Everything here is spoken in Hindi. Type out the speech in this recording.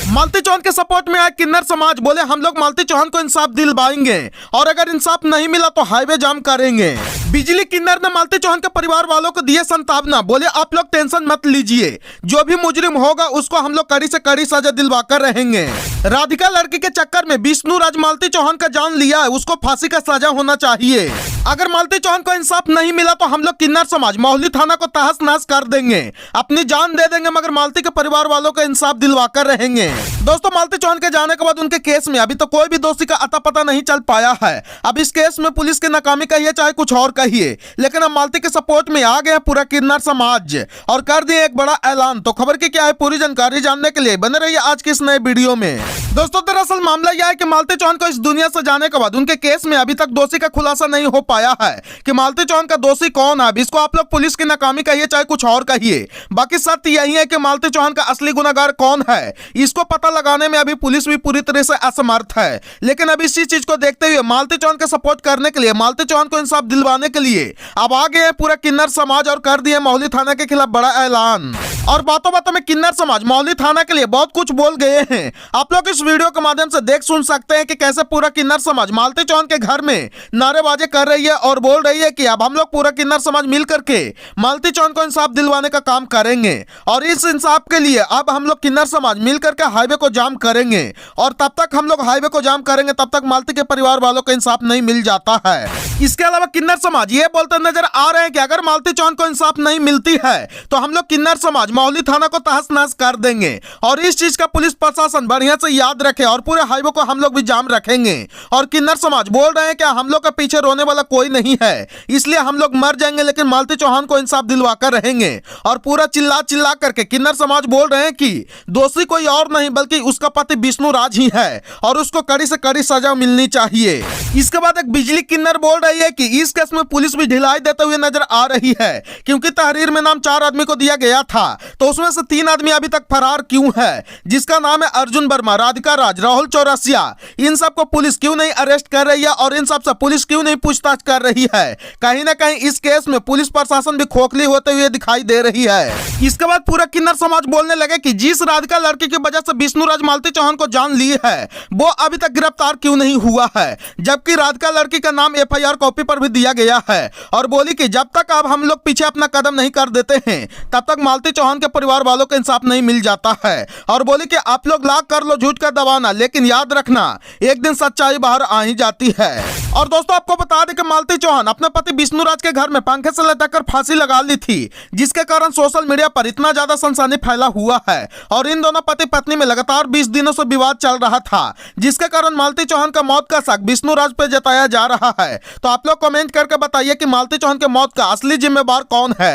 मालती चौहान के सपोर्ट में आए किन्नर समाज, बोले हम लोग मालती चौहान को इंसाफ दिलवाएंगे और अगर इंसाफ नहीं मिला तो हाईवे जाम करेंगे। बिजली किन्नर ने मालती चौहान के परिवार वालों को दिए संतावना, बोले आप लोग टेंशन मत लीजिए, जो भी मुजरिम होगा उसको हम लोग कड़ी से कड़ी सजा दिलवाकर रहेंगे। राधिका लड़की के चक्कर में विष्णु राज मालती चौहान का जान लिया है, उसको फांसी का सजा होना चाहिए। अगर मालती चौहान को इंसाफ नहीं मिला तो हम लोग किन्नर समाज मोहाली थाना को तहस नहस कर देंगे, अपनी जान दे देंगे, मगर मालती के परिवार वालों को इंसाफ दिलवाकर रहेंगे। दोस्तों, मालती चौहान के जाने के बाद उनके केस में अभी तो कोई भी दोषी का अता पता नहीं चल पाया है। अब इस केस में पुलिस की नाकामी कहिए चाहे कुछ और कहिए, लेकिन अब मालती के सपोर्ट में आ गया पूरा किन्नर समाज और कर दिए एक बड़ा ऐलान। तो खबर की क्या है पूरी जानकारी जानने के लिए बने रहिए आज की इस नए वीडियो में। दोस्तों, दरअसल मामला यह है कि मालती चौहान को इस दुनिया से जाने के बाद उनके केस में अभी तक दोषी का खुलासा नहीं हो पाया है कि मालती चौहान का दोषी कौन है। इसको आप लोग पुलिस की नाकामी कहिए चाहे कुछ और कहिए, बाकी सत्य यही है कि मालती चौहान का असली गुनहगार कौन है इसको पता लगाने में अभी पुलिस भी पूरी तरह से असमर्थ है। लेकिन अब इसी चीज को देखते हुए मालती चौहान का सपोर्ट करने के लिए, मालती चौहान को इंसाफ दिलवाने के लिए अब आ गए पूरा किन्नर समाज और कर दिए मोहाली थाना के खिलाफ बड़ा ऐलान। और बातों बातों में किन्नर समाज मोहाली थाना के लिए बहुत कुछ बोल गए हैं। आप लोग इस वीडियो के माध्यम से देख सुन सकते हैं कि कैसे पूरा किन्नर समाज मालती चौहान के घर में नारेबाजी कर रही है और बोल रही है कि अब हम लोग पूरा किन्नर समाज मिल करके मालती चौहान को इंसाफ दिलवाने का काम करेंगे और इस इंसाफ के लिए अब हम लोग किन्नर समाज मिल करके हाईवे को जाम करेंगे और तब तक हम लोग हाईवे को जाम करेंगे तब तक मालती के परिवार वालों को इंसाफ नहीं मिल जाता है। इसके अलावा किन्नर समाज ये बोलते नजर आ रहे हैं कि अगर मालती चौहान को इंसाफ नहीं मिलती है तो हम लोग किन्नर समाज मोहाली थाना को तहस नहस कर देंगे और इस चीज का पुलिस प्रशासन बढ़िया से याद रखे और पूरे हाईवे को हम लोग भी जाम रखेंगे। और किन्नर समाज बोल रहे हैं कि हम लोग के पीछे रोने वाला कोई नहीं है, इसलिए हम लोग मर जाएंगे लेकिन मालती चौहान को इंसाफ दिलवाकर रहेंगे। और पूरा चिल्ला चिल्ला करके किन्नर समाज बोल रहे हैं कि दोषी कोई और नहीं बल्कि उसका पति विष्णु राज ही है और उसको कड़ी से कड़ी सजा मिलनी चाहिए। इसके बाद एक बिजली किन्नर बोल रही है कि इस केस में पुलिस भी ढिलाई देते हुए नजर आ रही है, क्योंकि तहरीर में नाम 4 आदमी को दिया गया था तो उसमें से 3 आदमी अभी तक फरार क्यों है, जिसका नाम है अर्जुन वर्मा, राधिका राज, राहुल चौरसिया। इन सबको पुलिस क्यों नहीं अरेस्ट कर रही है और इन सबसे पुलिस क्यों नहीं पूछताछ कर रही है। कहीं ना कहीं इस केस में पुलिस प्रशासन भी खोखली होते हुए दिखाई दे रही है। इसके बाद पूरा किन्नर समाज बोलने लगे कि जिस राधिका लड़की की वजह से विष्णु राज मालती चौहान को जान ली है वो अभी तक गिरफ्तार क्यों नहीं हुआ है, जबकि राधिका लड़की का नाम FIR कॉपी पर भी दिया गया है। और बोली कि जब तक अब हम लोग पीछे अपना कदम नहीं कर देते हैं तब तक मालती चौहान के परिवार वालों को इंसाफ नहीं मिल जाता है। और बोली कि आप लोग लाख कर लो झूठ का दबाना, लेकिन याद रखना एक दिन सच्चाई बाहर आ ही जाती है। और दोस्तों, आपको बता दें कि मालती चौहान अपने पति विष्णु राज के घर में पंखे से लटककर फांसी लगा ली थी, जिसके कारण सोशल मीडिया पर इतना ज्यादा सनसनी फैला हुआ है और इन दोनों पति पत्नी में लगातार 20 दिनों से विवाद चल रहा था, जिसके कारण मालती चौहान का मौत का शक विष्णु राज पर जताया जा रहा है। तो आप लोग कमेंट करके बताइए कि मालती चौहान के मौत का असली जिम्मेदार कौन है।